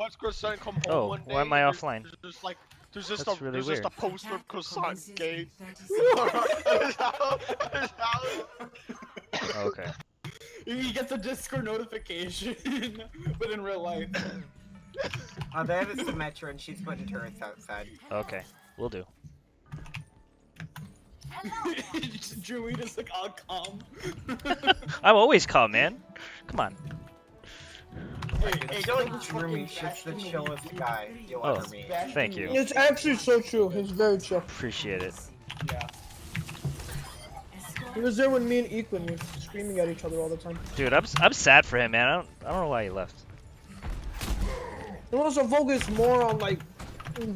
watched Croissant come home Oh, one day. why am I offline? There's just That's really weird. a poster of Croissant gay. Okay. You get the Discord notification, but in real life. Oh, they have a Symmetra and she's putting turrets outside. Okay, we'll do. Drumi just like all calm. I'm always calm, man. Come on. I feel like Drumi's just the chillest guy you'll Oh, ever meet. thank you. It's actually so true. He's very chill. Appreciate it. Yeah. He was there when me and Equin were screaming at each other all the time. Dude, I'm sad for him, man. I don't know why he left. He wants to focus more on like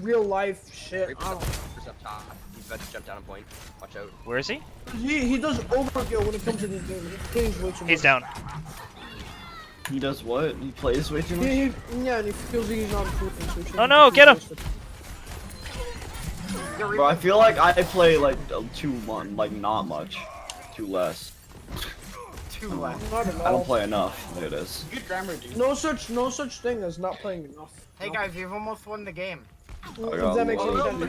real life shit. Reaper's I up, don't Reaper's up top. He's about to jump down a point. Watch out. Where is he? know. He does overkill when it comes to this game. He plays way too much. He's down. He does what? He plays way too much? Yeah, and he feels like he's not improving. So he should Oh no, get him! Bro, I feel like I play like not much. Too less. Too less. Not at I don't all. play enough. Look at this. Good grammar, dude. No such thing as not playing enough. Hey guys, you've almost won the game. If that makes any sense.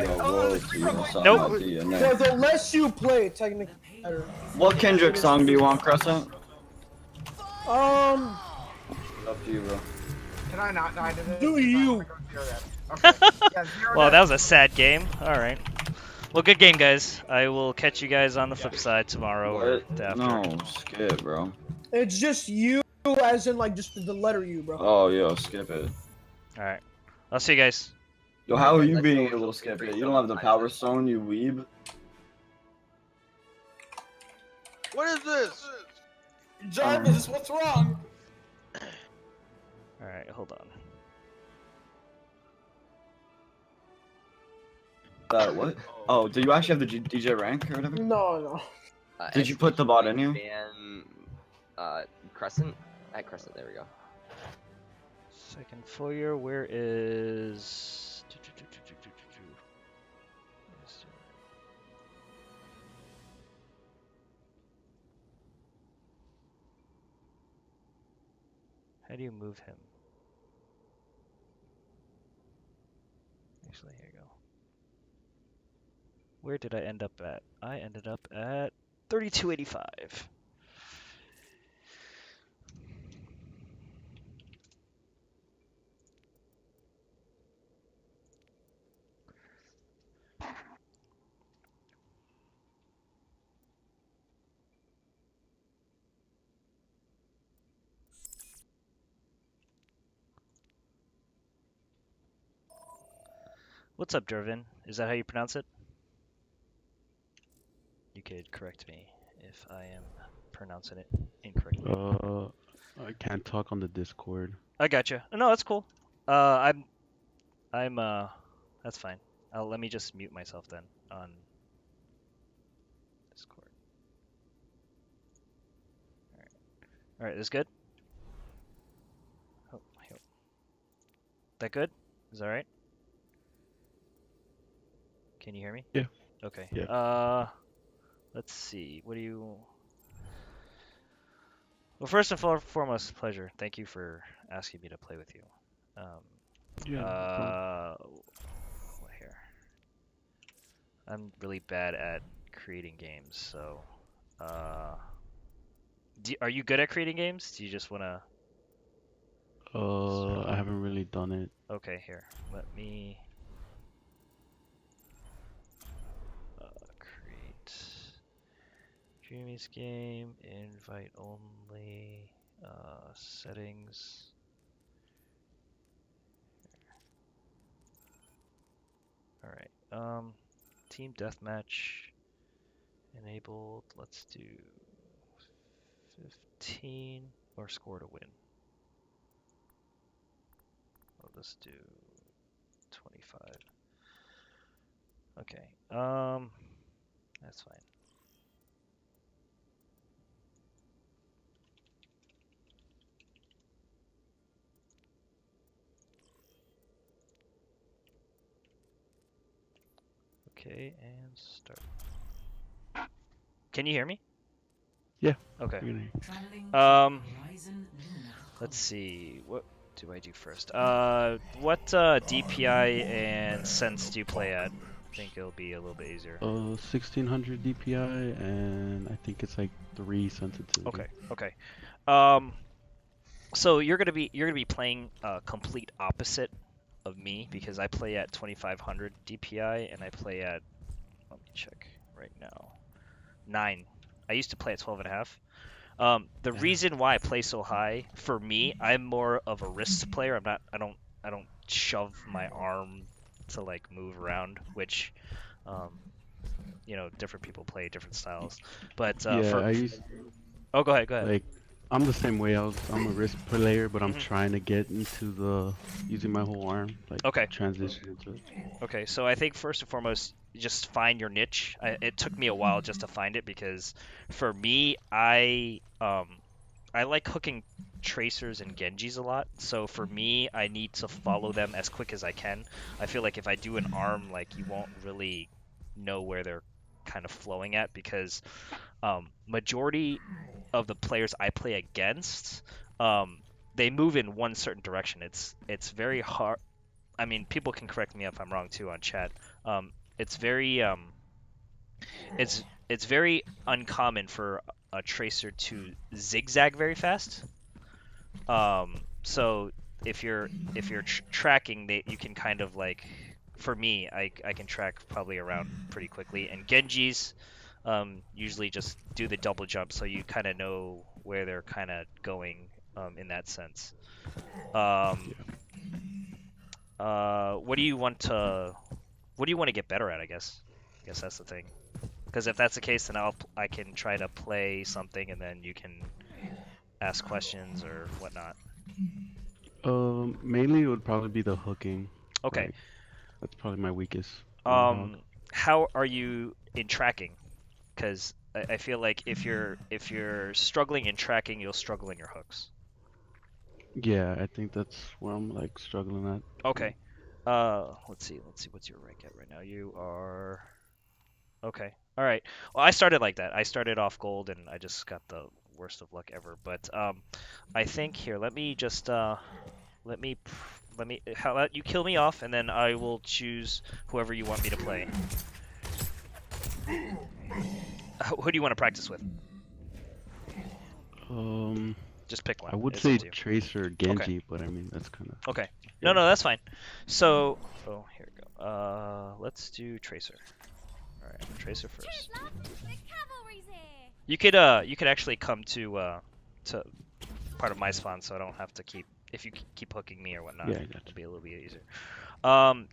Nope. The less you play, technically better. What Kendrick song do you want, Crescent? Um, Up to you, bro. Can I not die to this? Do you? Okay. Yeah, 0 Well, death. that was a sad game. Alright. Well, good game, guys. I will catch you guys on the flip side tomorrow or What? after. No, skip, bro. it's just you, as in like just the letter U, bro. Oh, yo, skip it. Alright. I'll see you guys. Yo, how are you being able to skip it? You don't have the power stone, you weeb. What is this? Jarvis, what's wrong? Alright, hold on. What? Oh, do you actually have the DJ rank or whatever? No. Did you put the bot in you? Crescent? At Crescent, there we go. Second foyer, where is... How do you move him? Actually, here you go. Where did I end up at? I ended up at 3285. What's up, Diravn? Is that how you pronounce it? You could correct me if I am pronouncing it incorrectly. I can't talk on the Discord. I gotcha. No, that's cool. I'm that's fine. Let me just mute myself then on Discord. All right, this good? Oh, that good? Is that right? Can you hear me? Yeah. Okay. Yeah. Let's see. What do you... Well, first and foremost, pleasure. Thank you for asking me to play with you. What here? I'm really bad at creating games, so... are you good at creating games? Do you just want to... I haven't really done it. Okay, here. Let me... create... Drumy's game, invite only, settings. Alright, team deathmatch enabled. Let's do 15 or score to win. Let's do 25. Okay, that's fine. Okay, and start. Can you hear me? Yeah. Okay. You're gonna... Let's see. do I do first? What DPI and sense do you play at? I think it'll be a little bit easier. 1600 DPI, and I think it's like 3 sensitivity. Okay, okay. So you're gonna be playing complete opposite of me because I play at 2500 DPI and I play at, let me check right now, 9. I used to play at 12 and a half. The reason why I play so high, for me, I'm more of a wrist player. I don't shove my arm to like move around, which, different people play different styles. But Yeah, I used oh, go ahead. like I'm the same way. I'm a wrist player, but I'm Mhm. trying to get into the using my whole arm, like Okay. transition into it. Okay, so I think first and foremost, just find your niche. It took me a while just to find it because for me, I like hooking tracers and Genjis a lot. So for me, I need to follow them as quick as I can. I feel like if I do an arm, like you won't really know where they're kind of flowing at because majority of the players I play against, they move in one certain direction. It's very hard. I mean, people can correct me if I'm wrong too on chat. It's very it's very uncommon for a tracer to zigzag very fast. So if you're tracking, you can kind of like, for me, I can track probably around pretty quickly. And Genjis usually just do the double jump, so you kind of know where they're kind of going in that sense. What do you want to get better at? I guess that's the thing. Because if that's the case, then I can try to play something, and then you can ask questions or whatnot. Mainly it would probably be the hooking. Okay. Like, that's probably my weakest. Warthog. How are you in tracking? Because I feel like if you're struggling in tracking, you'll struggle in your hooks. Yeah, I think that's where I'm like struggling at. Okay. Let's see what's your rank at right now. You are okay. All right. Well, I started like that. I started off gold and I just got the worst of luck ever. But I think here, let me how about you kill me off and then I will choose whoever you want me to play. Who do you want to practice with? Just pick one. I would It's say up to you. Tracer or Genji, but I mean that's kind of. Okay. No, that's fine. So, here we go. Let's do Tracer. All right, Tracer first. You could actually come to part of my spawn, so I don't have to keep, if you keep hooking me or whatnot. Yeah, I got you. It'll be a little bit easier.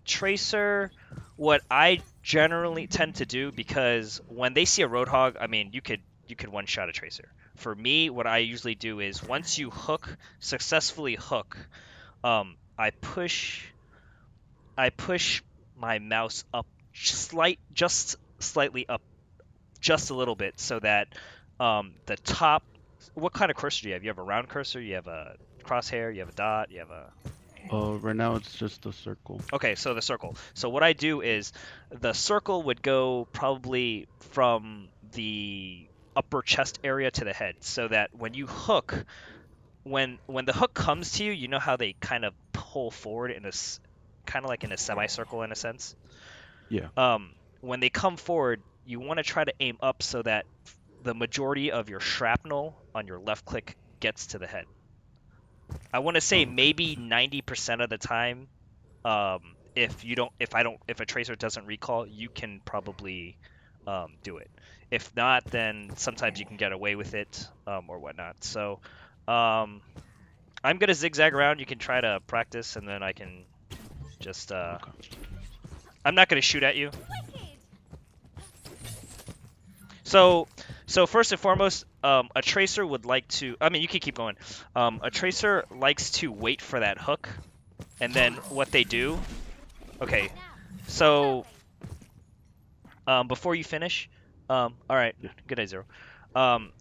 Tracer, what I generally tend to do, because when they see a Roadhog, I mean, you could one shot a Tracer. For me, what I usually do is once you successfully hook, I push my mouse up just slightly up, just a little bit, so that the top. What kind of cursor do you have? You have a round cursor, you have a crosshair, you have a dot, you have a. Right now it's just a circle. Okay, so the circle. So what I do is the circle would go probably from the upper chest area to the head, so that when you hook, when the hook comes to you, you know how they kind of pull forward in a kind of like in a semicircle in a sense. Yeah. When they come forward, you want to try to aim up so that the majority of your shrapnel on your left click gets to the head. I want to say maybe 90% of the time, if a tracer doesn't recall, you can probably do it. If not, then sometimes you can get away with it or whatnot. So I'm gonna zigzag around. You can try to practice, and then I can just. I'm not gonna shoot at you. So first and foremost, a tracer would like to. I mean, you can keep going. A tracer likes to wait for that hook, and then what they do. Okay, so before you finish, all right, good day, Zero.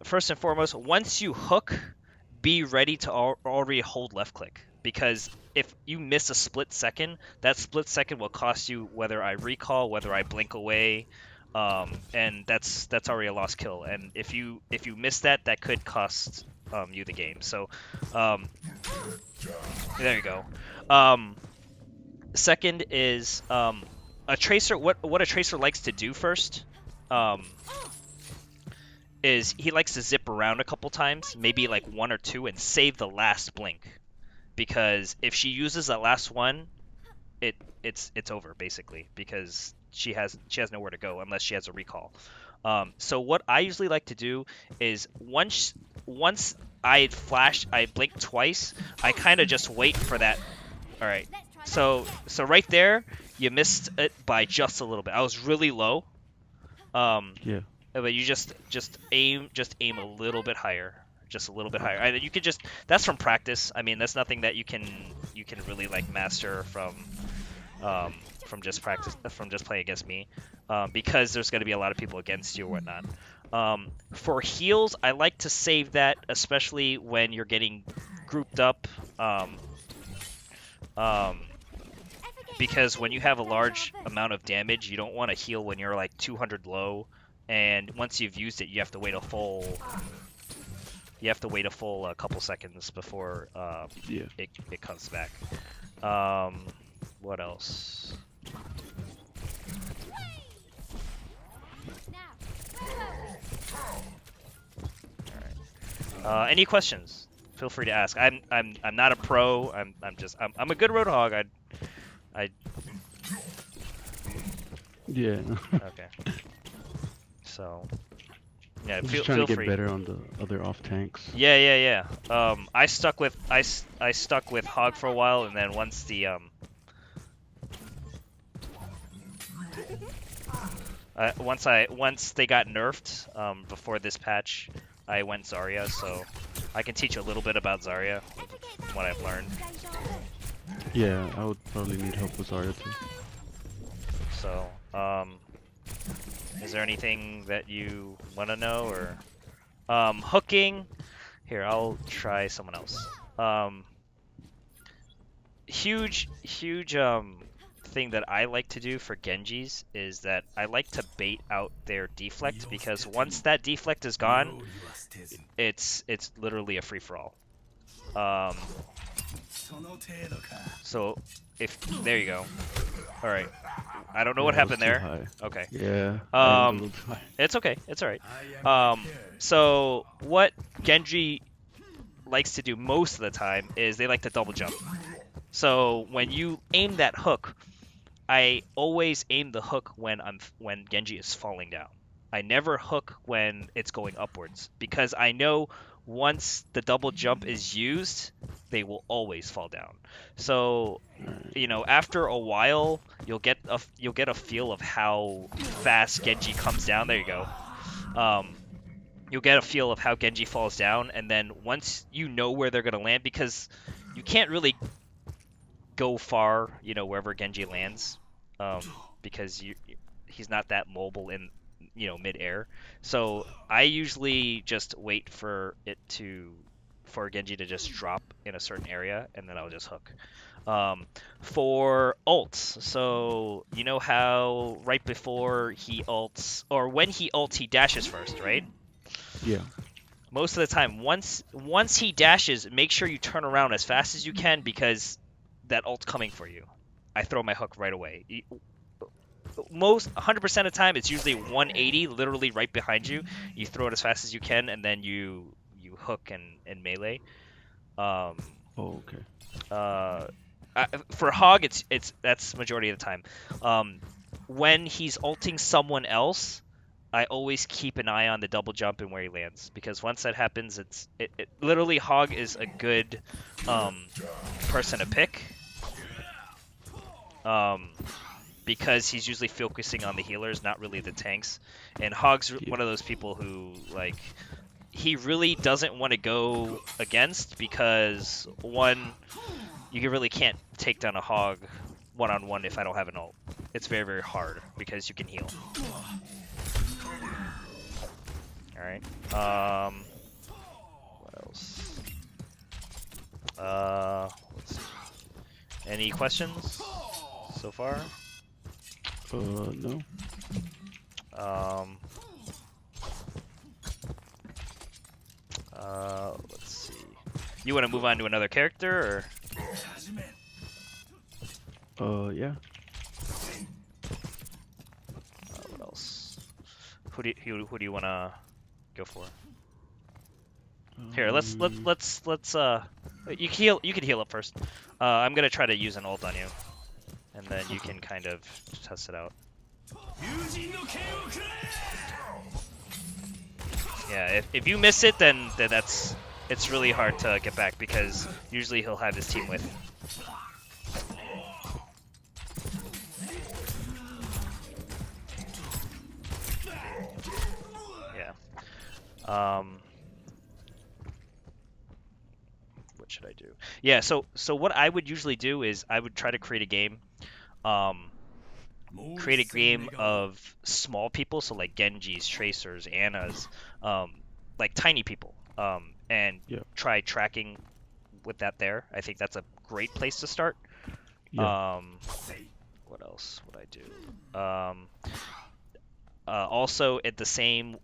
First and foremost, once you hook, be ready to already hold left click, because if you miss a split second, that split second will cost you whether I recall, whether I blink away. And that's already a lost kill, and if you miss that, that could cost you the game. So there you go. Second is a tracer. What a tracer likes to do first is he likes to zip around a couple times, maybe like 1 or 2, and save the last blink, because if she uses that last one, it's over basically, because she has nowhere to go unless she has a recall. So what I usually like to do is once I blink twice, I kind of just wait for that. All right. So right there, you missed it by just a little bit. I was really low. Yeah. But you just aim a little bit higher, just a little bit higher. And you could just, that's from practice. I mean, that's nothing that you can really like master from just practice, from just playing against me, because there's going to be a lot of people against you or whatnot. For heals, I like to save that, especially when you're getting grouped up. Because when you have a large amount of damage, you don't want to heal when you're like 200 low, and once you've used it, you have to wait a full couple seconds before it comes back. What else? Alright. Any questions? Feel free to ask. I'm not a pro. I'm a good Roadhog. Yeah. Okay. So, yeah, I'm feel just trying to get free. better on the other off tanks. Yeah. I stuck with Hog for a while, and then once the once they got nerfed before this patch, I went Zarya. So I can teach a little bit about Zarya, from what I've learned. Yeah, I would probably need help with Zarya too. So, is there anything that you want to know, or hooking? Here, I'll try someone else. Huge thing that I like to do for Genjis is that I like to bait out their deflect, because once that deflect is gone, it's literally a free for all. So if there you go. All right. I don't know what happened there. High. Okay. Yeah. It's okay. It's all right. So what Genji likes to do most of the time is they like to double jump. So when you aim that hook, I always aim the hook when Genji is falling down. I never hook when it's going upwards, because I know once the double jump is used, they will always fall down. So, after a while, you'll get a feel of how fast Genji comes down. There you go. You'll get a feel of how Genji falls down, and then once you know where they're gonna land, because you can't really go far, wherever Genji lands, because he's not that mobile in mid-air. So I usually just wait for Genji to just drop in a certain area, and then I'll just hook. For ults, so you know how right before he ults, or when he ults, he dashes first, right? Yeah. Most of the time, once he dashes, make sure you turn around as fast as you can, because that ult's coming for you. I throw my hook right away. 100% of the time, it's usually 180, literally right behind you. You throw it as fast as you can, and then you hook and melee. Okay. For Hog, that's majority of the time. When he's ulting someone else, I always keep an eye on the double jump and where he lands, because once that happens, it literally, Hog is a good person to pick. Because he's usually focusing on the healers, not really the tanks. And Hog's one of those people who, like, he really doesn't want to go against, because one, you really can't take down a Hog one-on-one if I don't have an ult. It's very, very hard, because you can heal. Alright. What else? Let's see. Any questions so far? No. Let's You want to move on to another character, Yeah. what else? Who do you want to go for? Here, let's you can heal up first. I'm gonna try to use an ult on you, and then you can kind of test it out. Yeah, if you miss it, then it's really hard to get back because usually he'll have his team with. Yeah. What should I do? Yeah, so what I would usually do is I would try to create a game. Create a game of small people, so like Genjis, Tracers, Annas, like tiny people, and Yeah. try tracking with that there. I think that's a great place to start. Yeah. What else would I do? Also, in the same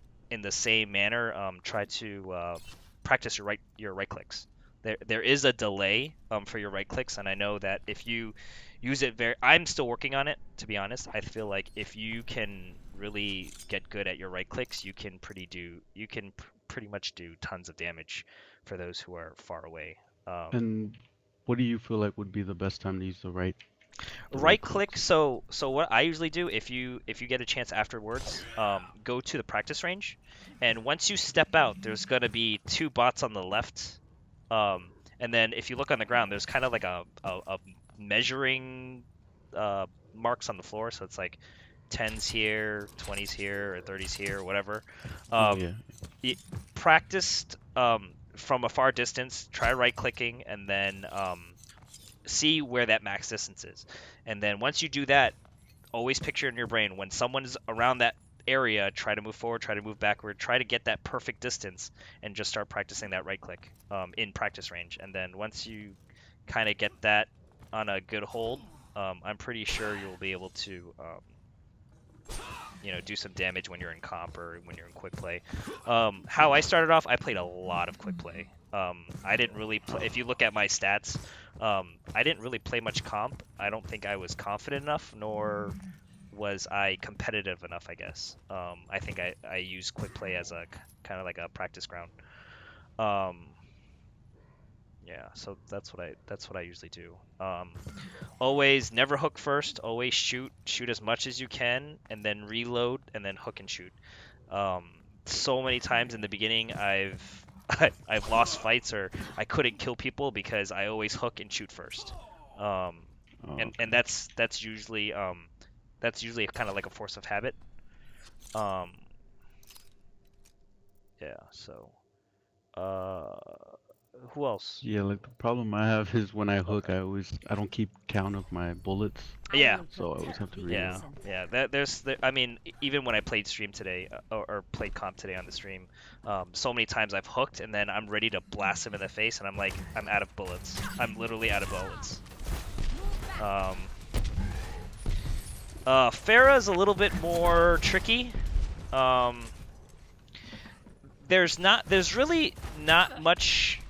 manner, try to practice your right clicks. There is a delay for your right clicks, and I know that if you use it I'm still working on it, to be honest. I feel like if you can really get good at your right clicks, you can pretty much do tons of damage for those who are far away. And what do you feel like would be the best time to use the right Right click. So what I usually do, if you get a chance afterwards, go to the practice range, and once you step out, there's gonna be 2 bots on the left, and then if you look on the ground, there's kind of like a measuring marks on the floor. So it's like 10s here, 20s here, or 30s here, or whatever. Practiced from a far distance. Try right clicking, and then see where that max distance is. And then once you do that, always picture in your brain when someone's around that area, try to move forward, try to move backward, try to get that perfect distance, and just start practicing that right click in practice range. And then once you kind of get that on a good hold, I'm pretty sure you'll be able to do some damage when you're in comp or when you're in quick play. How I started off, I played a lot of quick play. I didn't really play. If you look at my stats, I didn't really play much comp. I don't think I was confident enough, nor was I competitive enough, I guess. I think I use quick play as a kind of like a practice ground. Yeah, so that's what I usually do. Always never hook first. Always shoot as much as you can, and then reload, and then hook and shoot. So many times in the beginning, I've lost fights or I couldn't kill people because I always hook and shoot first. And that's usually kind of like a force of habit. Yeah. So. Who else? Yeah, like the problem I have is when I hook, I don't keep count of my bullets. Yeah. So I always have to reload. Yeah. I mean, even when I played stream today or played comp today on the stream, so many times I've hooked and then I'm ready to blast him in the face and I'm like, I'm out of bullets. I'm literally out of bullets. Pharah's a little bit more tricky. There's really not much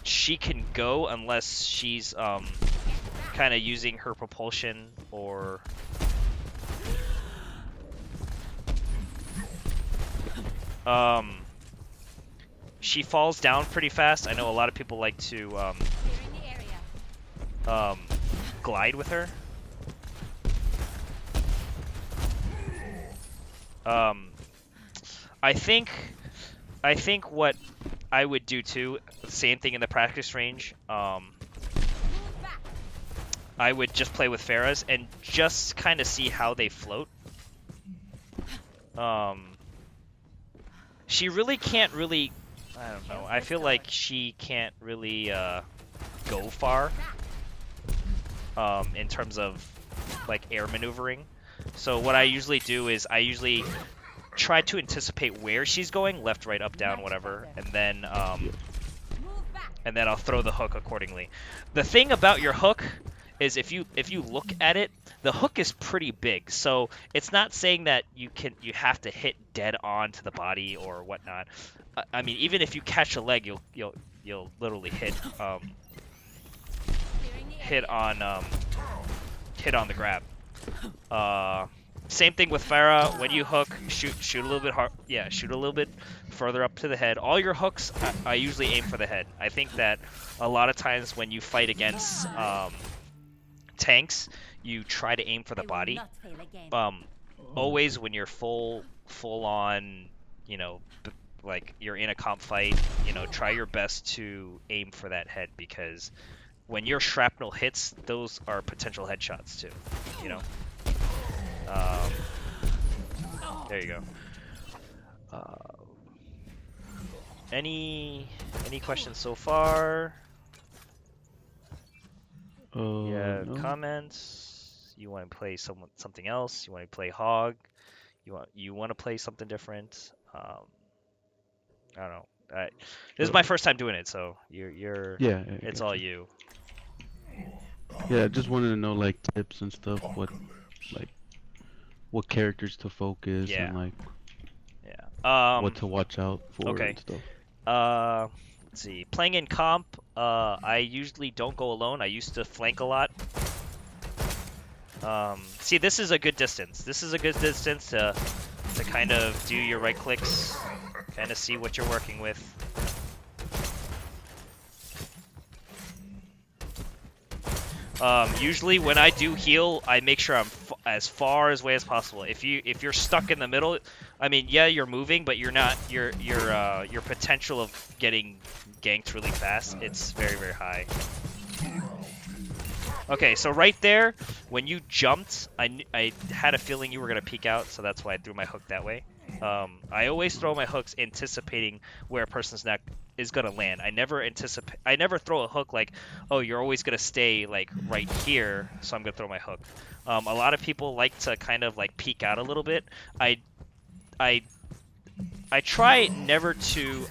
she can go unless she's kind of using her propulsion or she falls down pretty fast. I know a lot of people like to glide with her. I think what I would do too, same thing in the practice range. I would just play with Pharahs and just kind of see how they float. She really can't really, I don't know. I feel like she can't really go far in terms of like air maneuvering. So what I usually do is I usually try to anticipate where she's going, left, right, up, down, whatever, and then I'll throw the hook accordingly. The thing about your hook is if you look at it, the hook is pretty big. So it's not saying that you have to hit dead on to the body or whatnot. I mean, even if you catch a leg, you'll literally hit hit on the grab. Same thing with Farah. When you hook, shoot a little bit hard. Yeah, shoot a little bit further up to the head. All your hooks, I usually aim for the head. I think that a lot of times when you fight against tanks, you try to aim for the body. Always when you're full on, you know, like you're in a comp fight, you know, try your best to aim for that head, because when your shrapnel hits, those are potential headshots too, you know. There you go. Any questions so far? Yeah, No. comments. You want to play something else? You want to play Hog? You want to play something different? I don't know. This is my first time doing it, so you're Yeah, it's all you. Yeah, I just wanted to know like tips and stuff. What characters to focus Yeah. and like Yeah. what to watch out for okay. and stuff. Let's see. Playing in comp, I usually don't go alone. I used to flank a lot. See, this is a good distance. This is a good distance to kind of do your right clicks, kind of see what you're working with. Usually when I do heal, I make sure I'm as far away as possible. If you're stuck in the middle, I mean, yeah, you're moving, but you're not. Your potential of getting ganked really fast, it's very, very high. Okay, so right there, when you jumped, I had a feeling you were gonna peek out, so that's why I threw my hook that way. I always throw my hooks anticipating where a person's neck is gonna land. I never throw a hook like, oh, you're always gonna stay like right here, so I'm gonna throw my hook. A lot of people like to kind of like peek out a little bit. I try never to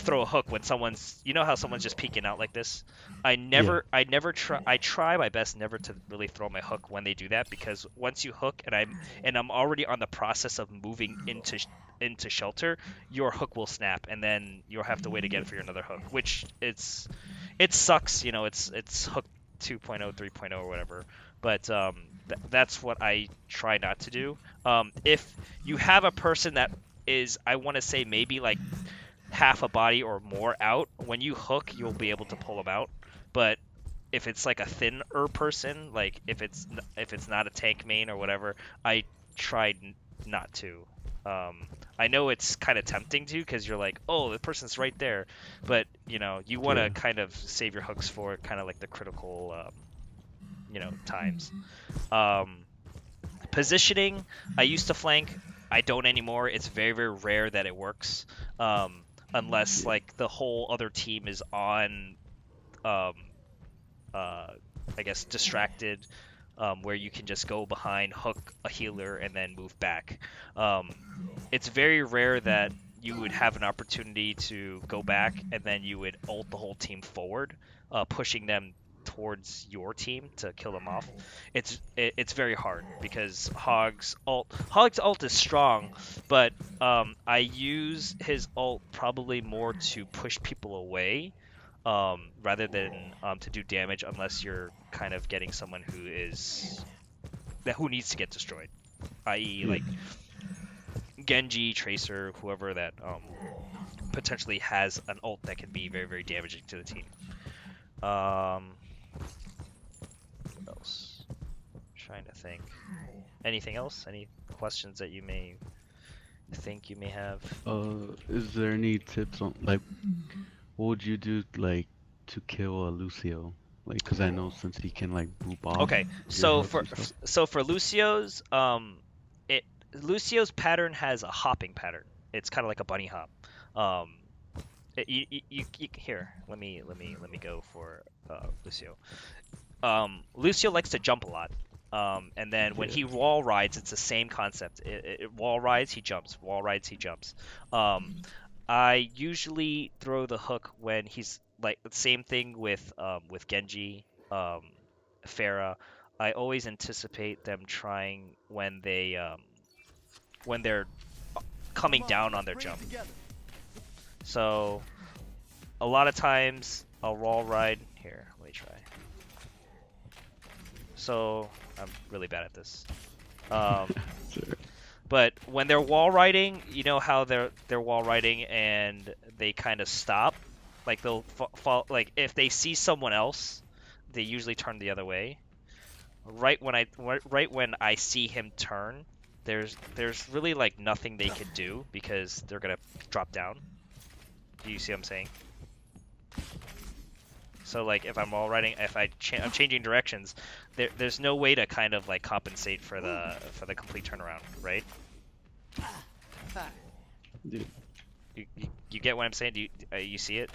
throw a hook when someone's, you know how someone's just peeking out like this. I try my best never to really throw my hook when they do that, because once you hook and I'm already on the process of moving into shelter, your hook will snap, and then you'll have to wait again for your another hook, which it sucks, you know. It's hook 2.0, 3.0 or whatever, but that's what I try not to do. If you have a person that is, I want to say maybe like half a body or more out, when you hook, you'll be able to pull them out. But if it's like a thinner person, like if it's not a tank main or whatever, I tried not to. I know it's kind of tempting to, because you're like, oh, the person's right there, but you know, you want to kind of save your hooks for kind of like the critical, you know, times. Positioning, I used to flank. I don't anymore. It's very, very rare that it works, unless like the whole other team is on, I guess, distracted, where you can just go behind, hook a healer, and then move back. It's very rare that you would have an opportunity to go back and then you would ult the whole team forward, pushing them towards your team to kill them off. It's very hard, because Hog's ult is strong, but I use his ult probably more to push people away, rather than to do damage, unless you're kind of getting someone who needs to get destroyed, i.e. like Genji, Tracer, whoever that potentially has an ult that can be very, very damaging to the team. What else? Trying to think. Anything else? Any questions that you may think you may have? Is there any tips on like what would you do like to kill a Lucio? Like, cause I know since he can like boop off. Okay, so for Lucio's, Lucio's pattern has a hopping pattern. It's kind of like a bunny hop. Here, let me go for Lucio. Lucio likes to jump a lot. And then when he wall rides, it's the same concept. Wall rides, he jumps. Wall rides, he jumps. I usually throw the hook when he's like the same thing with Genji, Pharah. I always anticipate them trying when they're coming down on their jump. So a lot of times I'll wall ride. Here, let me try. So I'm really bad at this. But when they're wall riding, you know how they're wall riding and they kind of stop, like they'll fall. Like if they see someone else, they usually turn the other way. Right when I see him turn, there's really like nothing they could do because they're gonna drop down. Do you see what I'm saying? So like if I'm wall riding, if I'm changing directions, there's no way to kind of like compensate for the complete turnaround, right? Yeah. You get what I'm saying? Do you see it?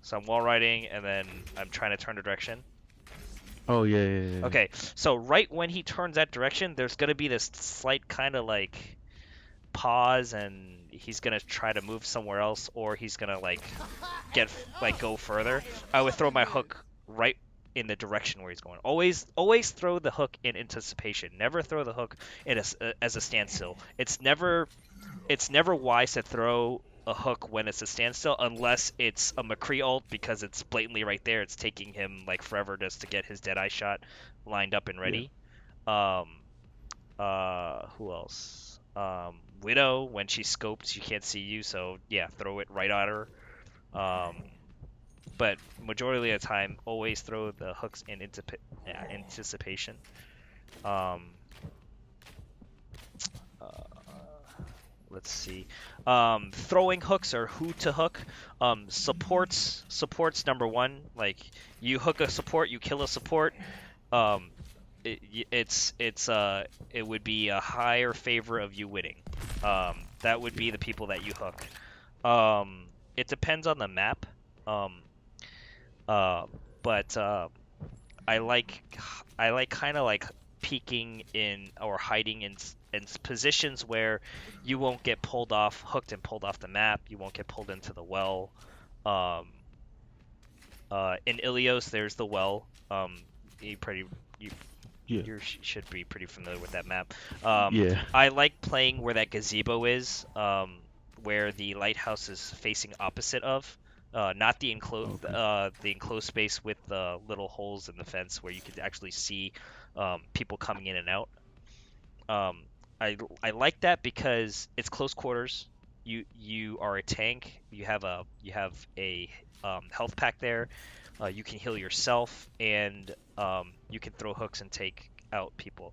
So I'm wall riding and then I'm trying to turn the direction. Oh yeah. Okay, so right when he turns that direction, there's gonna be this slight kind of like pause, and he's gonna try to move somewhere else, or he's gonna like go further. I would throw my hook right in the direction where he's going. Always throw the hook in anticipation. Never throw the hook in as a standstill. It's never wise to throw a hook when it's a standstill unless it's a McCree ult because it's blatantly right there. It's taking him like forever just to get his Deadeye shot lined up and ready. Yeah. Who else? Widow, when she scopes, she can't see you, so yeah, throw it right at her. But majority of the time, always throw the hooks in anticipation. Let's see. Throwing hooks or who to hook. Supports number one. Like you hook a support, you kill a support. It would be a higher favor of you winning. That would be the people that you hook. It depends on the map. But I like kind of like peeking in or hiding in positions where you won't get hooked and pulled off the map. You won't get pulled into the well. In Ilios, there's the well. You should be pretty familiar with that map. Yeah. I like playing where that gazebo is, where the lighthouse is facing opposite of. Not the enclosed space with the little holes in the fence where you could actually see people coming in and out. I like that because it's close quarters. You are a tank. You have a health pack there. You can heal yourself, and you can throw hooks and take out people.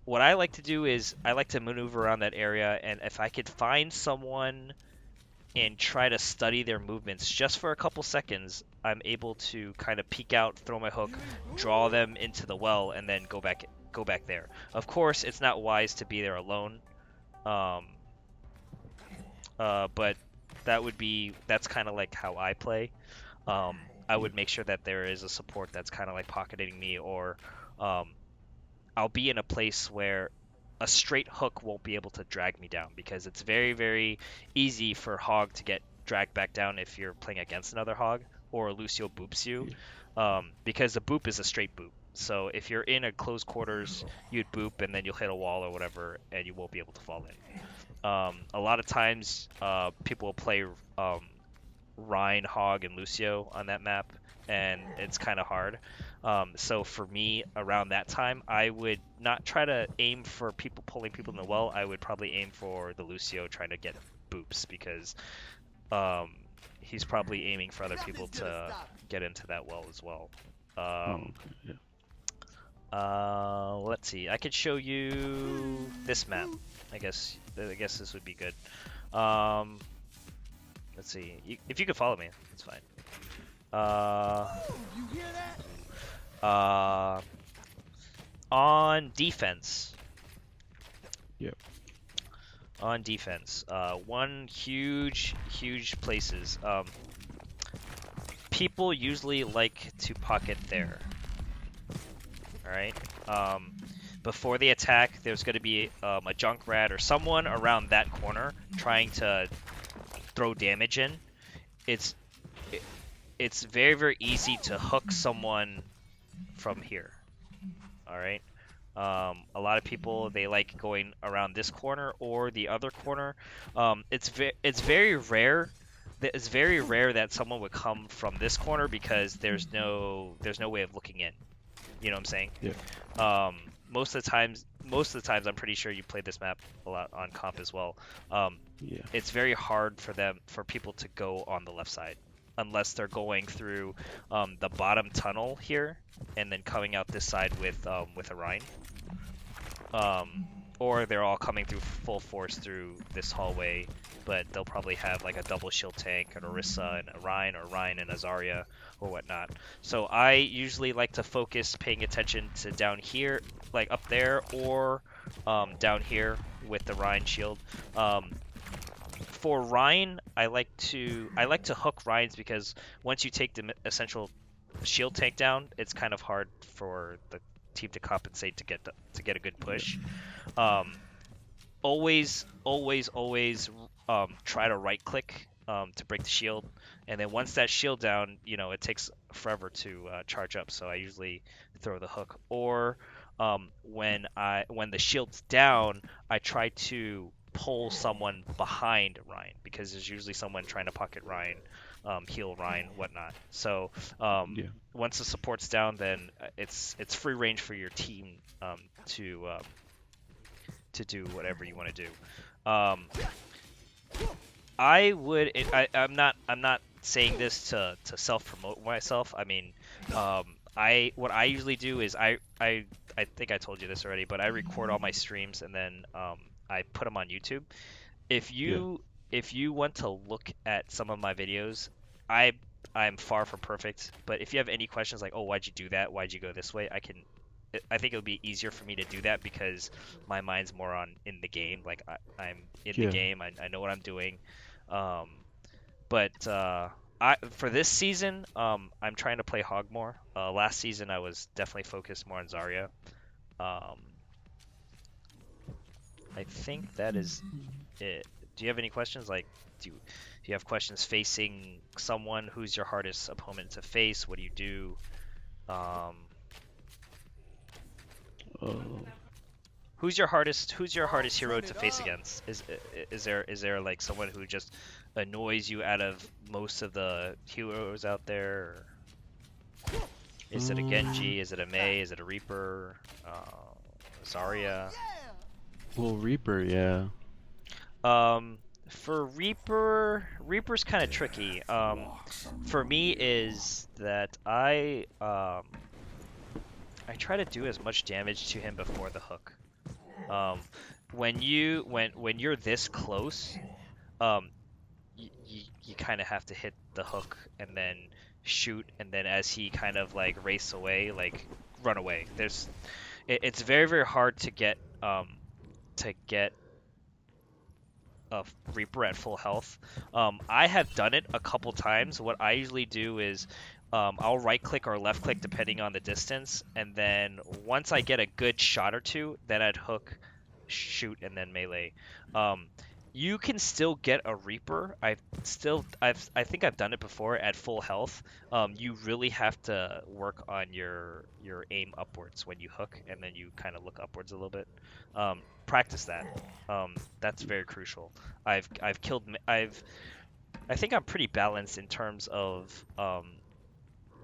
What I like to do is I like to maneuver around that area, and if I could find someone and try to study their movements just for a couple seconds, I'm able to kind of peek out, throw my hook, draw them into the well, and then go back there. Of course, it's not wise to be there alone, but that's kind of like how I play. I would make sure that there is a support that's kind of like pocketing me, or I'll be in a place where a straight hook won't be able to drag me down, because it's very, very easy for Hog to get dragged back down if you're playing against another Hog, or Lucio boops you, because the boop is a straight boop. So if you're in a close quarters, you'd boop and then you'll hit a wall or whatever, and you won't be able to fall in. A lot of times, people will play Rhine, Hog, and Lucio on that map, and it's kind of hard. So for me, around that time, I would not try to aim for people pulling people in the well. I would probably aim for the Lucio trying to get boops, because he's probably aiming for other people to get into that well as well. Let's see. I could show you this map. I guess this would be good. Let's see. If you could follow me, it's fine. On defense. Yep. On defense, one huge places. People usually like to pocket there. All right. Before they attack, there's going to be a Junkrat or someone around that corner trying to throw damage in. It's very, very easy to hook someone from here. All right. A lot of people they like going around this corner or the other corner. It's very rare. It's very rare that someone would come from this corner because there's no way of looking in. You know what I'm saying? Yeah. Most of the times, I'm pretty sure you played this map a lot on comp as well. Yeah. It's very hard for people to go on the left side unless they're going through the bottom tunnel here and then coming out this side with Orion. Or they're all coming through full force through this hallway, but they'll probably have like a double shield tank, an Orisa and Orion, or Orion and Azaria, or whatnot. So I usually like to focus paying attention to down here, like up there, or down here with the Rhine shield. For Rhine, I like to hook Rhines because once you take the essential shield tank down, it's kind of hard for the team to compensate to get a good push. Always try to right click to break the shield, and then once that shield down, it takes forever to charge up. So I usually throw the hook, or when the shield's down, I try to pull someone behind Ryan because there's usually someone trying to pocket Ryan, heal Ryan, whatnot. So Yeah. once the support's down, then it's free range for your team to do whatever you want to do. I'm not saying this to self promote myself. I mean, what I usually do is I think I told you this already, but I record all my streams and then I put them on YouTube. If you want to look at some of my videos, I'm far from perfect, but if you have any questions like, oh, why'd you do that? Why'd you go this way? I think it'll be easier for me to do that because my mind's more in the game. Like I'm in the game. I know what I'm doing. But for this season, I'm trying to play Hog more. Last season, I was definitely focused more on Zarya. I think that is it. Do you have any questions? Like, do you have questions facing someone? Who's your hardest opponent to face? What do you do? Who's your hardest hero to face against? Is there like someone who just annoys you out of most of the heroes out there? Or is it a Genji? Is it a Mei? Is it a Reaper? Zarya? Well, Reaper, yeah. For Reaper's kind of tricky. For me is that I try to do as much damage to him before the hook. When you're this close, you kind of have to hit the hook and then shoot, and then as he kind of like race away, like run away. It's very very hard to get a Reaper at full health. I have done it a couple times. What I usually do is I'll right click or left click depending on the distance, and then once I get a good shot or two, then I'd hook, shoot, and then melee. You can still get a Reaper. I think I've done it before at full health. You really have to work on your aim upwards when you hook, and then you kind of look upwards a little bit. Practice that. That's very crucial. I think I'm pretty balanced in terms of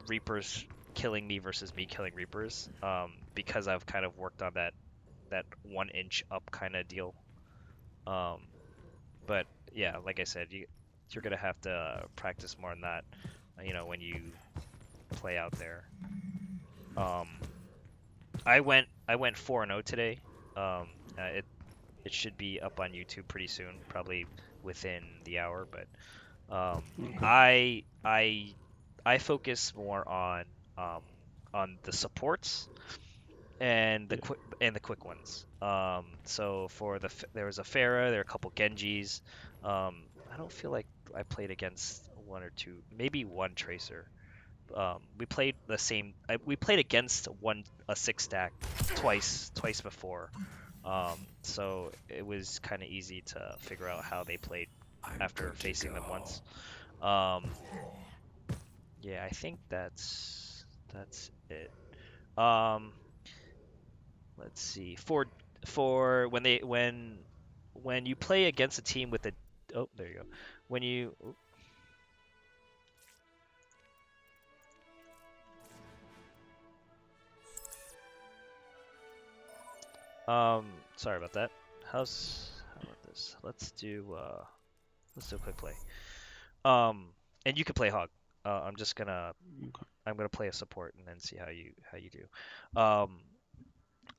Reapers killing me versus me killing Reapers, because I've kind of worked on that 1 inch up kind of deal. But yeah, like I said, you're gonna have to practice more on that, when you play out there. I went 4-0 today. It should be up on YouTube pretty soon, probably within the hour. But I focus more on the supports and the quick ones. So there was a Pharah, there were a couple Genjis. I don't feel like I played against one or two, maybe one Tracer. We played we played against a 6-stack twice before. So it was kind of easy to figure out how they played after facing them once. Yeah, I think that's it. let's see. For when you play against a team with a oh there you go. When you sorry about that. How about this? Let's do a quick play. And you can play Hog. I'm just gonna Okay. I'm gonna play a support and then see how you do.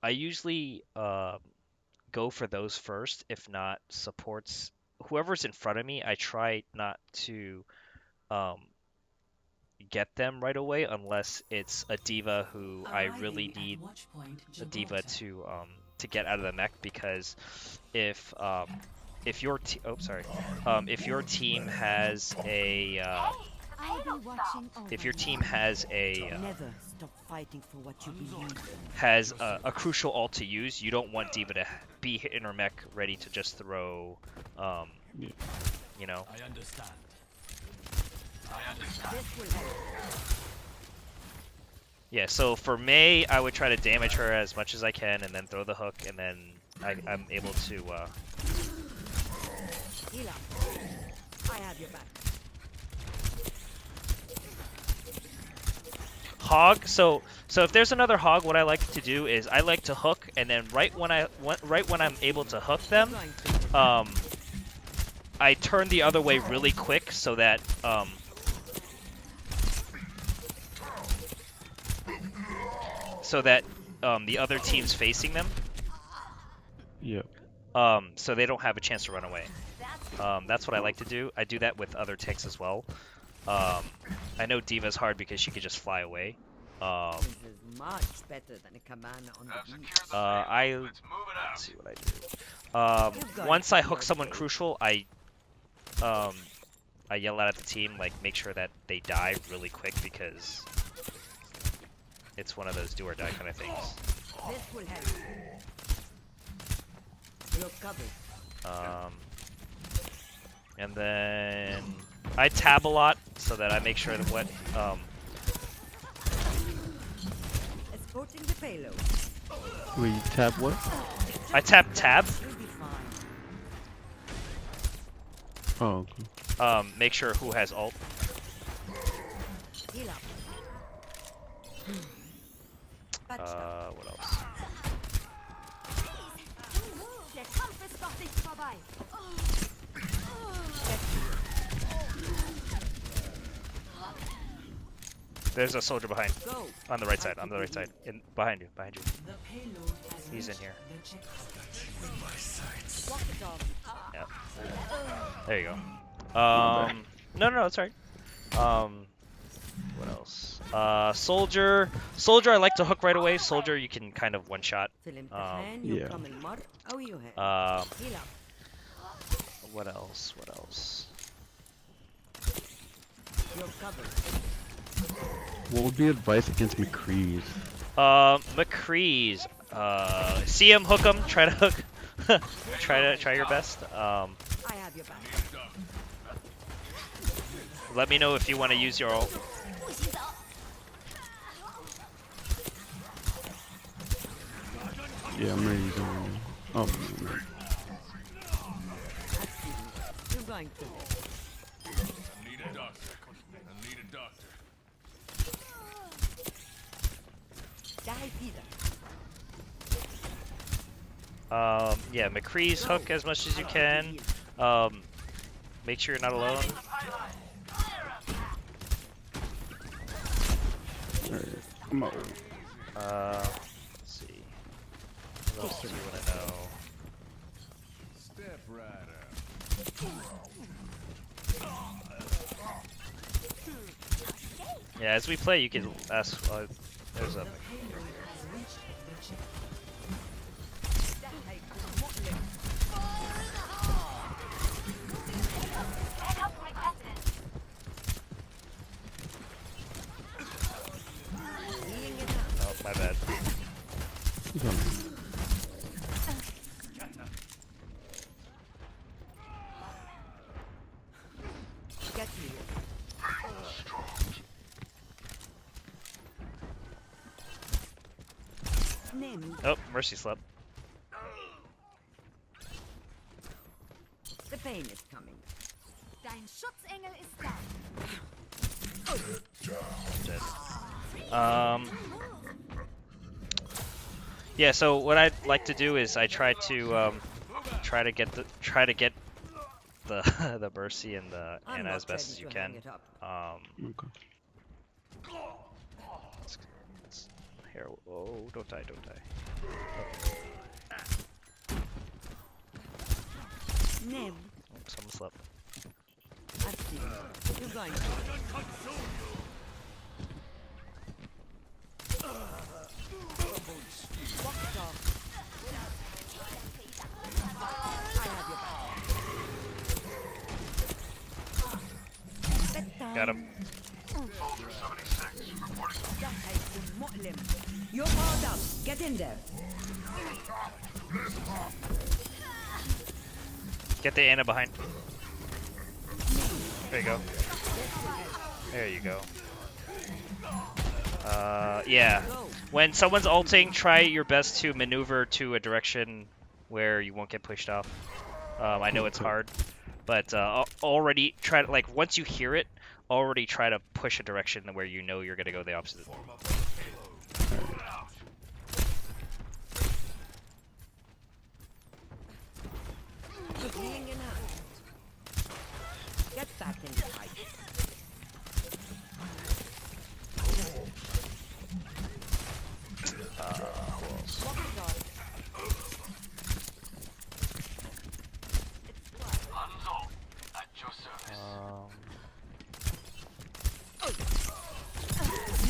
I usually go for those first. If not, supports whoever's in front of me. I try not to um, get them right away unless it's a diva who I really need a diva to get out of the mech because if your if your team has a if your team has a Never stop fighting for what you believe in. has a crucial ult to use, you don't want diva to be in her mech ready to just throw Yeah. you know. I understand. This will help. Yeah, so for Mei, I would try to damage her as much as I can and then throw the hook, and then I'm able to Heal up. I have your back. hog. So if there's another hog, what I like to do is I like to hook, and then right when I'm able to hook them, I turn the other way really quick so that the other team's facing them. Yeah. So they don't have a chance to run away. That's what I like to do. I do that with other ticks as well. I know Diva's hard because she could just fly away. This is much better than a commander on the beach. Let's see what I do. Once I hook someone crucial, I yell out at the team, like, make sure that they die really quick because it's one of those do or die kind of things. This will help. You're covered. And then I tab a lot so that I make sure that what Escorting the payload. Wait, you tap what? I tab. You'll be fine. Oh, okay. Make sure who has ult. Heal up. Patched up. What else? Der Kampf ist noch nicht vorbei. There's a soldier behind. Go. On the right side. Behind you. The payload has He's in reached here. the checkpoint. Walk it off. Yep. There you go. No, it's alright. What else? Soldier, I like to hook right away. Soldier, you can kind of one shot. Yeah. Heal up. What else? You're covered. What would be advice against McCree's? McCree's. See him, hook him. Try to hook. try your best. I have your back. Let me know if you want to use your ult. Yeah, I'm ready to go. Oh, no. You're going to. Need a doctor. I need a doctor. Die, Peter. Yeah, McCree's hook as much as you can. Make sure you're not alone. Alright, I'm out. Let's see. What else do you want to know? Step right Yeah, as we play, you can ask. There's a. Oh, my bad. Get me. Nim, Oh, Mercy slept. the pain is coming. Dein Schutzengel ist da. Yeah. So what I'd like to do is I try to get the the Mercy and the I'm Ana not as best as ready you to hang can. it up. Okay. Here. Oh, don't die! Don't die. Nim, Oh, someone slept. I've seen you. You're going to. Walk off. I have your back. Got him. You're powered up. Get in there. Get the Ana behind. There you go. There you go. Yeah. When someone's ulting, try your best to maneuver to a direction where you won't get pushed off. I know it's hard, but already try to, like, once you hear it, already try to push a direction where you know you're gonna go the opposite. Get back in the fight. Who else?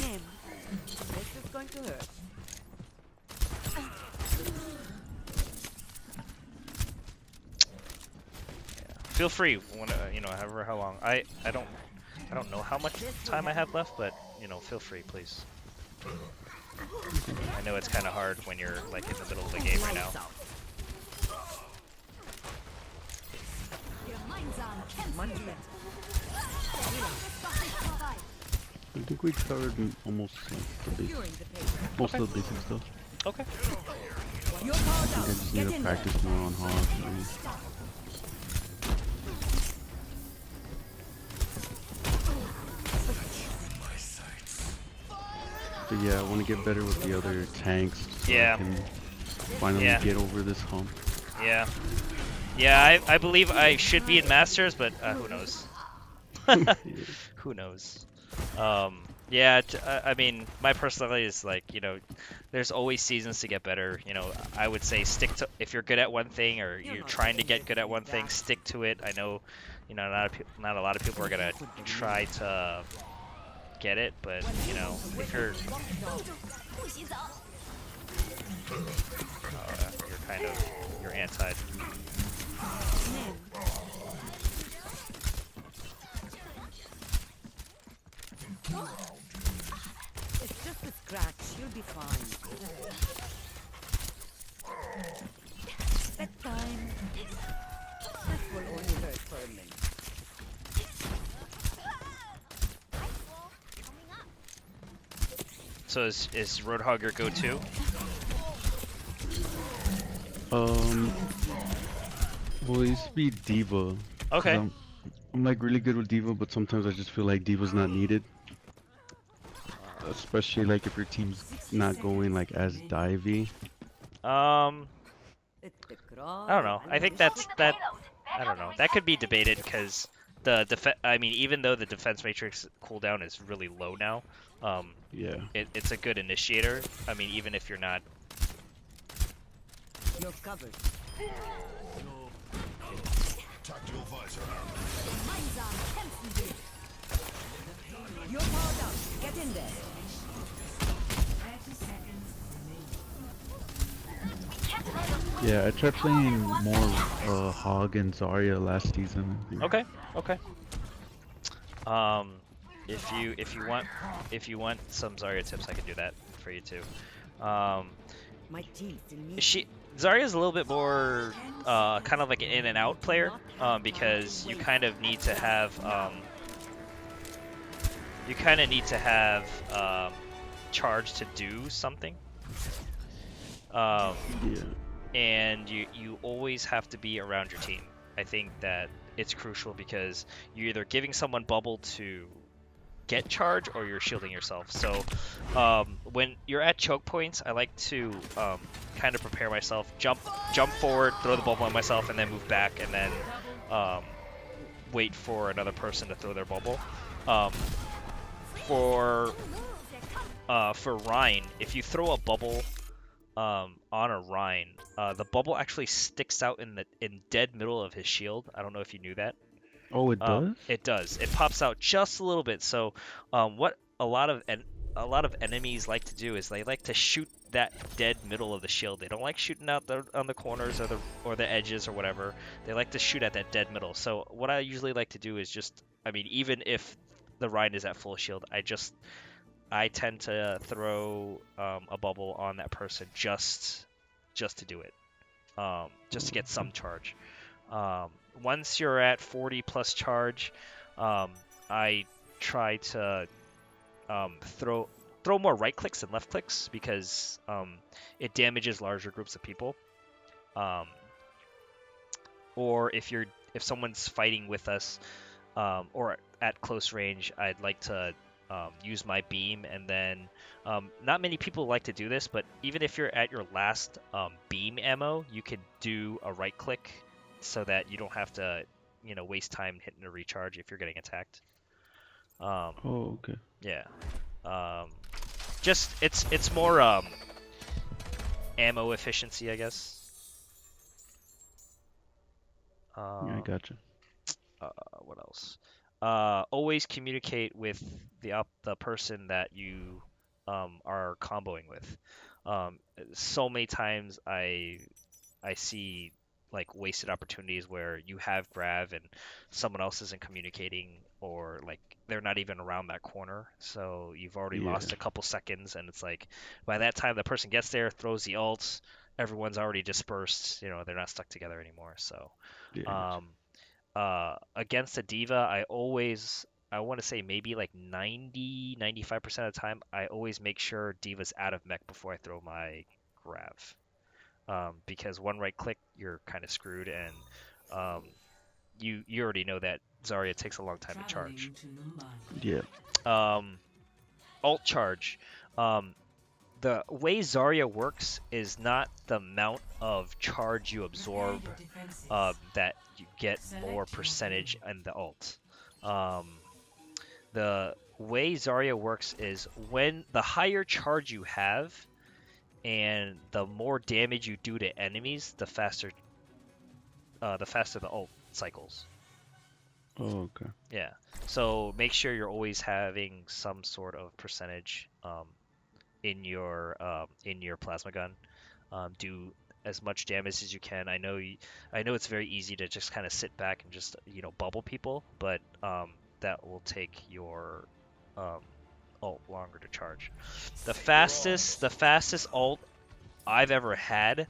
Nim, this is going to hurt. Feel free, you know, however how long. I don't know how much time I have left, but you know, feel free, please. I know it's kind of hard when you're like in the middle of the game right now. Gemeinsam kämpfen Much wir. better. Das ist vorbei. I think we covered almost like the basic, During the paper. most of the basic stuff. Okay. You're powered I up. just Get need to in there. practice more on Hog. Maybe. But yeah, I want to get better with the other tanks so Yeah. I can finally Yeah. get over this hump. Yeah. Yeah, I believe I should be in Masters, but who knows? Who knows? Yeah, I mean, my personality is like, you know, there's always seasons to get better. You know, I would say stick to, if you're good at one thing or you're trying to get good at one thing, stick to it. I know, you know, not a lot of people are gonna try to get it, but you know, if you're you're kind of, you're anti. It's just a scratch. You'll be fine. Bedtime. This will only hurt for a minute. So is Roadhog your go-to? Well, it used to be Diva. 'Cause Okay. I'm like really good with Diva, but sometimes I just feel like Diva's not needed. Especially like if your team's not going like as divey. It's the I don't know. I think that I don't know. That could be debated because I mean, even though the defense matrix cooldown is really low now, Yeah. it's a good initiator. I mean, even if you're not. You're covered. Tactical visor. Gemeinsam kämpfen wir. You're powered up. Get in there. Yeah, I tried playing more Hog and Zarya last season. Okay. Okay. If you want some Zarya tips, I can do that for you too. My team's in need. Zarya's a little bit more kind of like an in and out player, because you kind of need to have charge to do something. Yeah. Yeah. And you always have to be around your team. I think that it's crucial because you're either giving someone bubble to get charge or you're shielding yourself. So when you're at choke points, I like to kind of prepare myself, jump forward, throw the bubble on myself, and then move back, and then wait for another person to throw their bubble. For Rhine, if you throw a bubble on a Rhine, the bubble actually sticks out in dead middle of his shield. I don't know if you knew that. Oh, it does? It does. It pops out just a little bit. So what a lot of enemies like to do is they like to shoot that dead middle of the shield. They don't like shooting out on the corners or the edges or whatever. They like to shoot at that dead middle. So what I usually like to do is just, I mean, even if the Rhine is at full shield, I tend to throw a bubble on that person just to do it, just to get some charge. Once you're at 40 plus charge, I try to throw more right clicks than left clicks because it damages larger groups of people. Or if someone's fighting with us or at close range, I'd like to use my beam, and then not many people like to do this, but even if you're at your last beam ammo, you could do a right click so that you don't have to, waste time hitting a recharge if you're getting attacked. Oh, okay. Yeah. Just it's more ammo efficiency, I guess. Yeah, I gotcha. What else? Always communicate with the person that you are comboing with. So many times I see like wasted opportunities where you have grav and someone else isn't communicating, or like they're not even around that corner, so you've already lost a couple seconds, and it's like by that time the person gets there, throws the ult, everyone's already dispersed, they're not stuck together anymore. So against a diva, I want to say maybe like 95% of the time, I always make sure diva's out of mech before I throw my grav. Because one right click, you're kind of screwed, and you already know that Zarya takes a long time to charge. Yeah. Alt charge. The way Zarya works is not the amount of charge you absorb that you get more percentage in the ult. The way Zarya works is when the higher charge you have and the more damage you do to enemies, the faster the ult cycles. Oh, okay. Yeah. So make sure you're always having some sort of percentage in your plasma gun. Do as much damage as you can. I know it's very easy to just kind of sit back and just bubble people, but that will take your ult longer to charge. The fastest ult I've ever had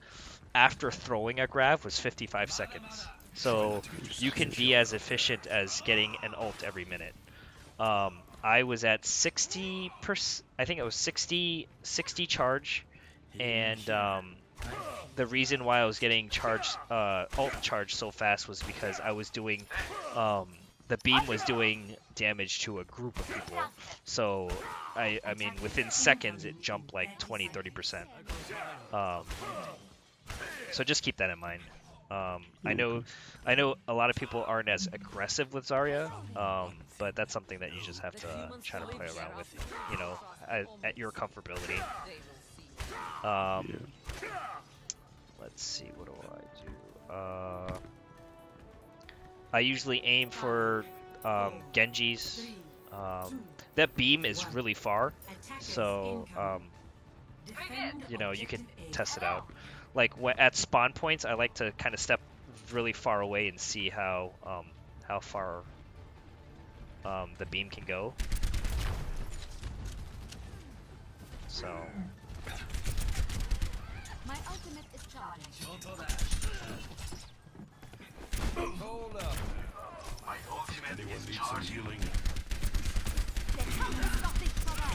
after throwing a grav was 55 seconds. So you can be as efficient as getting an ult every minute. I was at 60%. I think it was 60 charge, and the reason why I was getting ult charge so fast was because I was doing the beam was doing damage to a group of people. So I mean within seconds it jumped like 20-30%. So just keep that in mind. I know a lot of people aren't as aggressive with Zarya, but that's something that you just have to try to play around with, at your comfortability. Let's see, what do I do? I usually aim for Genji's. That beam is really far, so you can test it out. Like at spawn points, I like to kind of step really far away and see how far the beam can go. So. My ultimate is charged. Hold up. My ultimate is charging. Der Kampf ist noch nicht vorbei.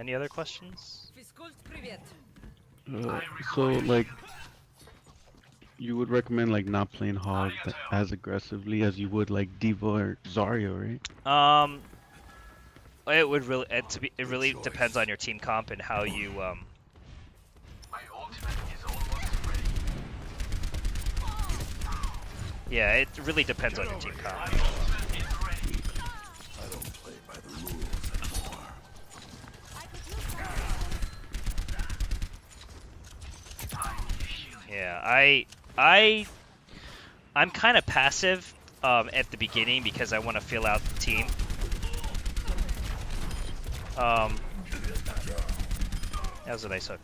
Any other questions? So like, you would recommend like not playing Hog as aggressively as you would like Diva or Zarya, right? It would really it really depends on your team comp and how you Yeah, it really depends on your team comp. Yeah, I'm kind of passive at the beginning because I want to feel out the team. That was a nice hook.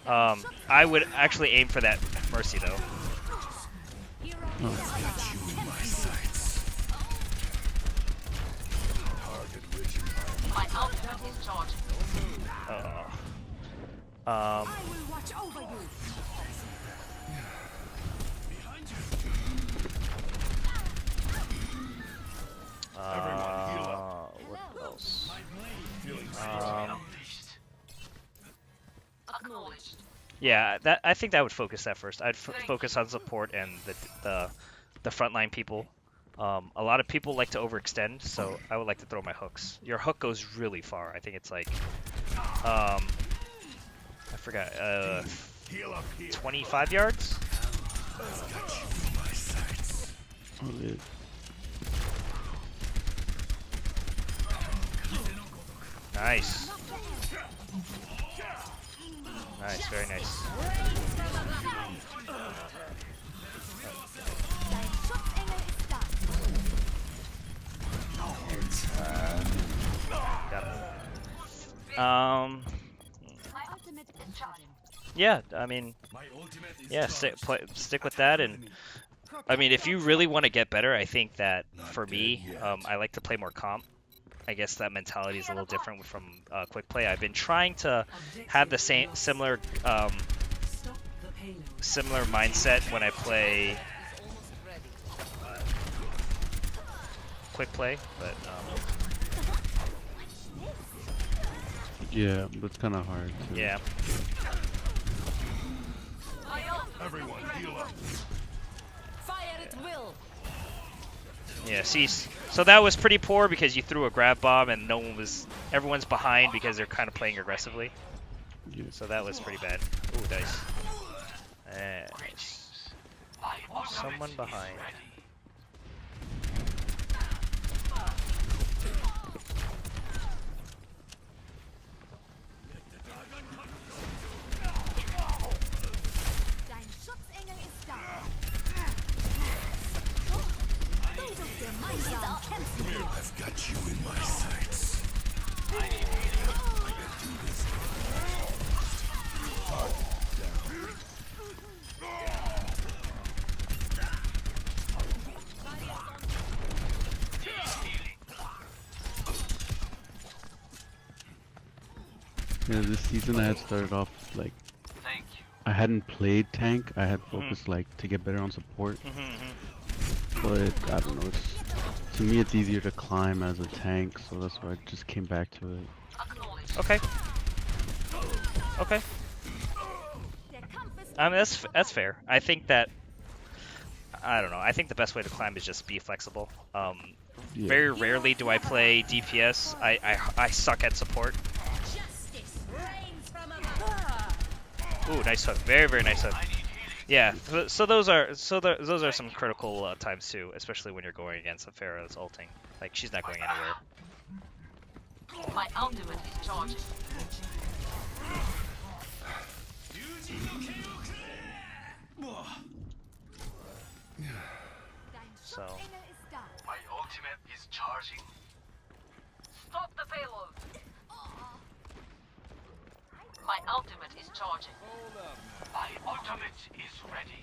I would actually aim for that Mercy though. I will watch over you. What else? Yeah, I think that would focus that first. I'd focus on support and the frontline people. A lot of people like to overextend, so I would like to throw my hooks. Your hook goes really far. I think it's like, I forgot, 25 yards? Oh, yeah. Nice. Nice, very nice. Got it. Yeah, I mean, yeah, stick with that, and I mean, if you really want to get better, I think that for me, I like to play more comp. I guess that mentality is a little different from quick play. I've been trying to have the similar mindset when I play quick play, but yeah, but it's kind of hard. Yeah. Everyone, heal up. Fire at will. Yeah, see, so that was pretty poor because you threw a grab bomb and everyone's behind because they're kind of playing aggressively. Yeah. So that was pretty bad. Ooh, nice. Nice. Someone behind. I've got you in my sights. Yeah, this season I had started off like, I hadn't played tank. I had focused like to get better on support. But I don't know. To me, it's easier to climb as a tank, so that's why I just came back to it. Okay. Okay. I mean, that's fair. I think that, I don't know. I think the best way to climb is just be flexible. Yeah. Very rarely do I play DPS. I suck at support. Ooh, nice hook. Very, very nice hook. Yeah, so those are some critical times too, especially when you're going against a Pharah that's ulting. Like, she's not going anywhere. My ultimate is charging. So. My ultimate is charging. Stop the payload. My ultimate is charging. My ultimate is ready.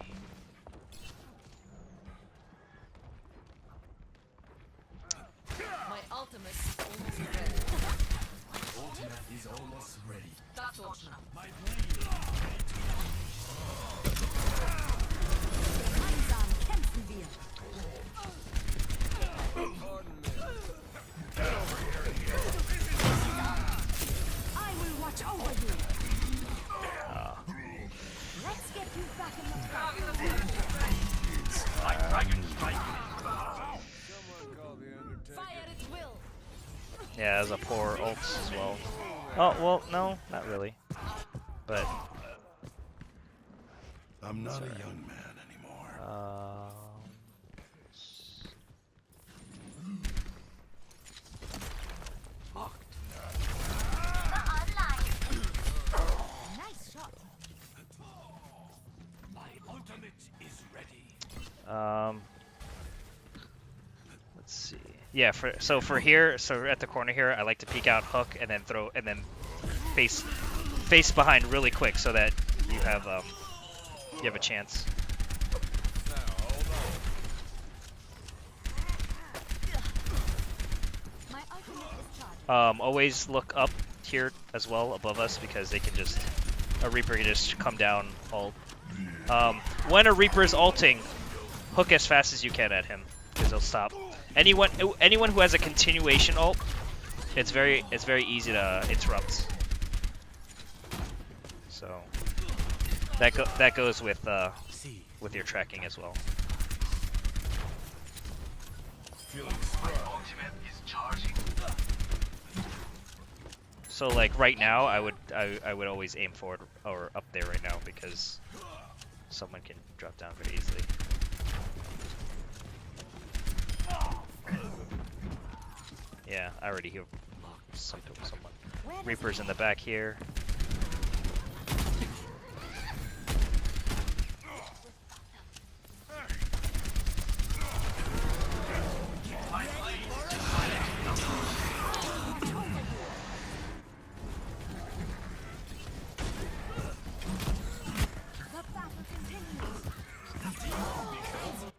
My ultimate is almost ready. My ultimate is almost ready. That's awesome. My blade. Gemeinsam kämpfen wir. I will Yeah, as a poor ult as well. Oh well, no, not really. But I'm not a young man anymore. Nice shot. My ultimate is ready. Let's see. Yeah, for here, so at the corner here, I like to peek out, hook, and then throw, and then face behind really quick so that you have a chance. My ultimate is charged. Always look up here as well above us because they can just a Reaper can just come down ult. When a Reaper is ulting, hook as fast as you can at him because he'll stop. Anyone who has a continuation ult, it's very easy to interrupt. So that goes with your tracking as well. So like right now, I would always aim forward or up there right now because someone can drop down very easily. Yeah, I already healed someone. Reaper's in the back here.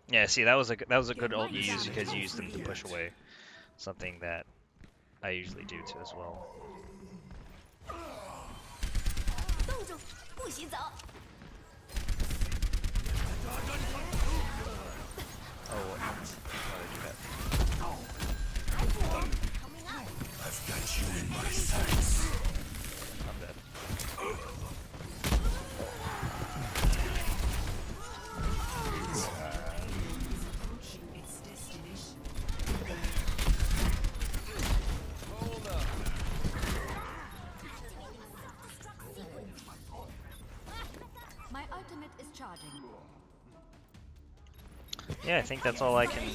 Yeah, see, that was a good ult you used because you used them to push away. Something that I usually do too as well. Oh, what? Why did I do that? I've got you in my sights. I'm dead. My ultimate is charging. Yeah, I think that's all I can.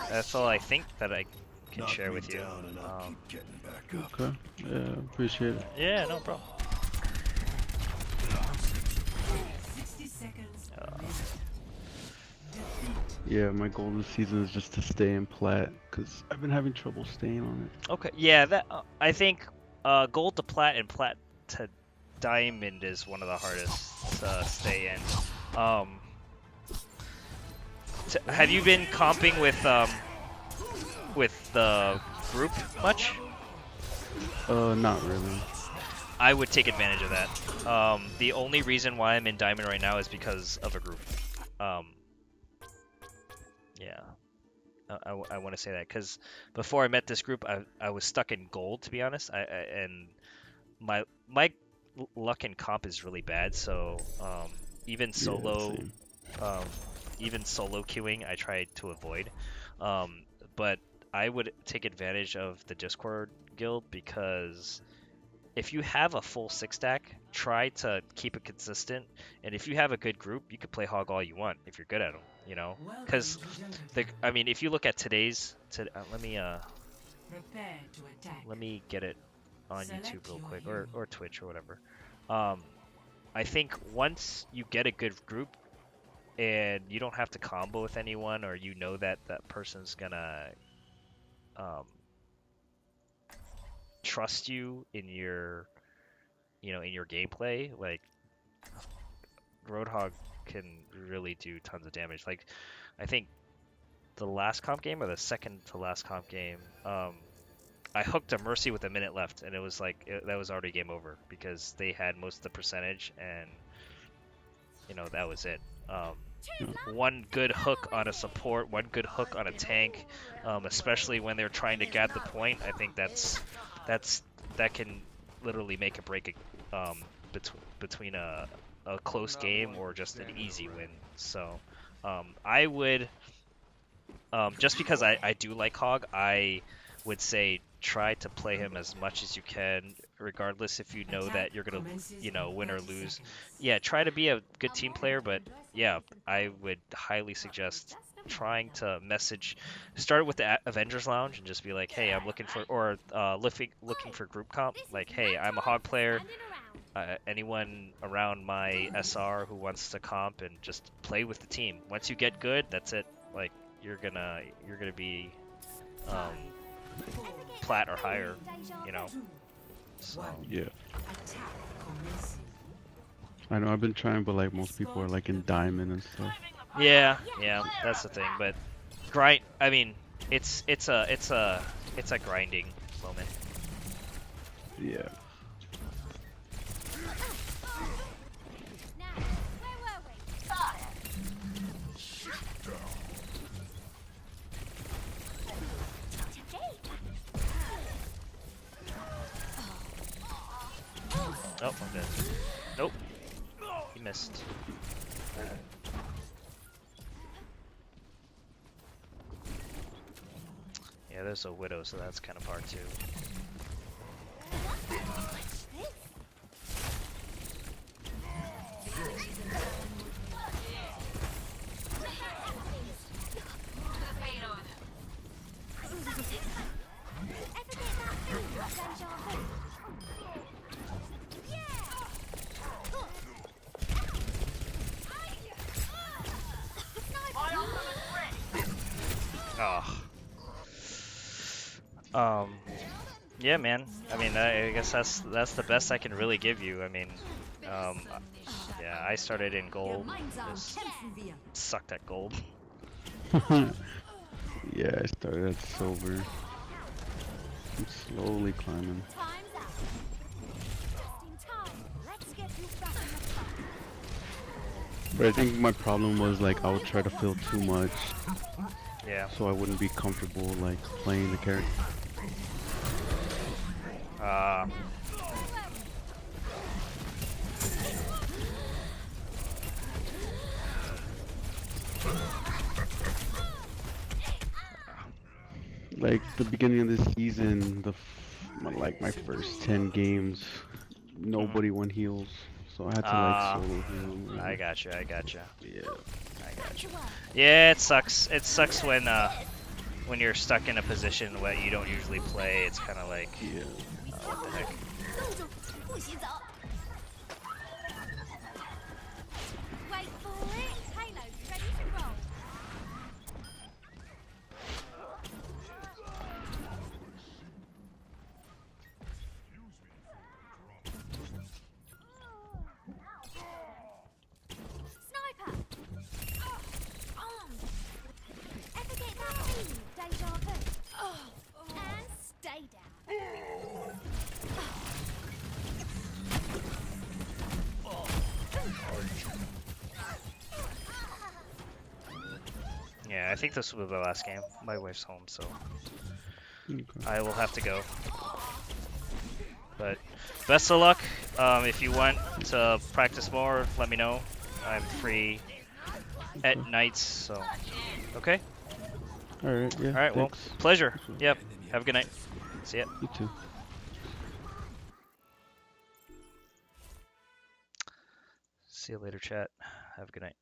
That's all I think that I can share with you. Okay. Yeah, appreciate it. Yeah, no problem. 60 seconds. Yeah, my goal this season is just to stay in plat because I've been having trouble staying on it. Okay, yeah, that I think gold to plat and plat to diamond is one of the hardest to stay in. Have you been comping with the group much? Not really. I would take advantage of that. The only reason why I'm in diamond right now is because of a group. Yeah. I want to say that because before I met this group, I was stuck in gold, to be honest. And my luck in comp is really bad, so even solo even solo queuing I tried to avoid. But I would take advantage of the Discord guild because if you have a full 6-stack, try to keep it consistent. And if you have a good group, you could play hog all you want if you're good at them, you know? Because, I mean, if you look at today's... let me get it on YouTube real quick, or Twitch or whatever. I think once you get a good group, and you don't have to combo with anyone, or you know that that person's gonna trust you in your, in your gameplay, like Roadhog can really do tons of damage. Like, I think the last comp game or the second to last comp game, I hooked a Mercy with a minute left, and it was like that was already game over because they had most of the percentage, and that was it. One good hook on a support, one good hook on a tank, especially when they're trying to get the point. I think that can literally make a break between a close game or just an easy win. So I would, just because I do like hog, I would say try to play him as much as you can, regardless if you know that you're gonna, win or lose. Yeah, try to be a good team player, but yeah, I would highly suggest trying to start with the Avengers Lounge and just be like, hey, I'm looking for, or looking for group comp. Like, hey, I'm a hog player. Anyone around my SR who wants to comp, and just play with the team. Once you get good, that's it. Like, you're gonna be plat or higher, So. Yeah. I know I've been trying, but like most people are like in diamond and stuff. Yeah, that's the thing. But grind. I mean, it's a grinding moment. Yeah. Oh, I'm dead. Nope. He missed. Yeah, there's a widow, so that's kind of hard too. Oh. Yeah, man. I mean, I guess that's the best I can really give you. I mean, yeah, I started in gold. Just sucked at gold. Yeah, I started at silver. I'm slowly climbing. But I think my problem was like I would try to feel too much. Yeah. So I wouldn't be comfortable like playing the character. Like the beginning of this season, my first 10 games, nobody won heals, so I had to like solo heal. I gotcha. Yeah. I gotcha. Yeah, it sucks. It sucks when you're stuck in a position where you don't usually play. It's kind of like, what the heck. Yeah, I think this will be the last game. My wife's home, so I will have to go. But best of luck. If you want to practice more, let me know. I'm free at nights, so okay. Alright, yeah. Alright, well, pleasure. Yep. Have a good night. See ya. You too. See you later, chat. Have a good night.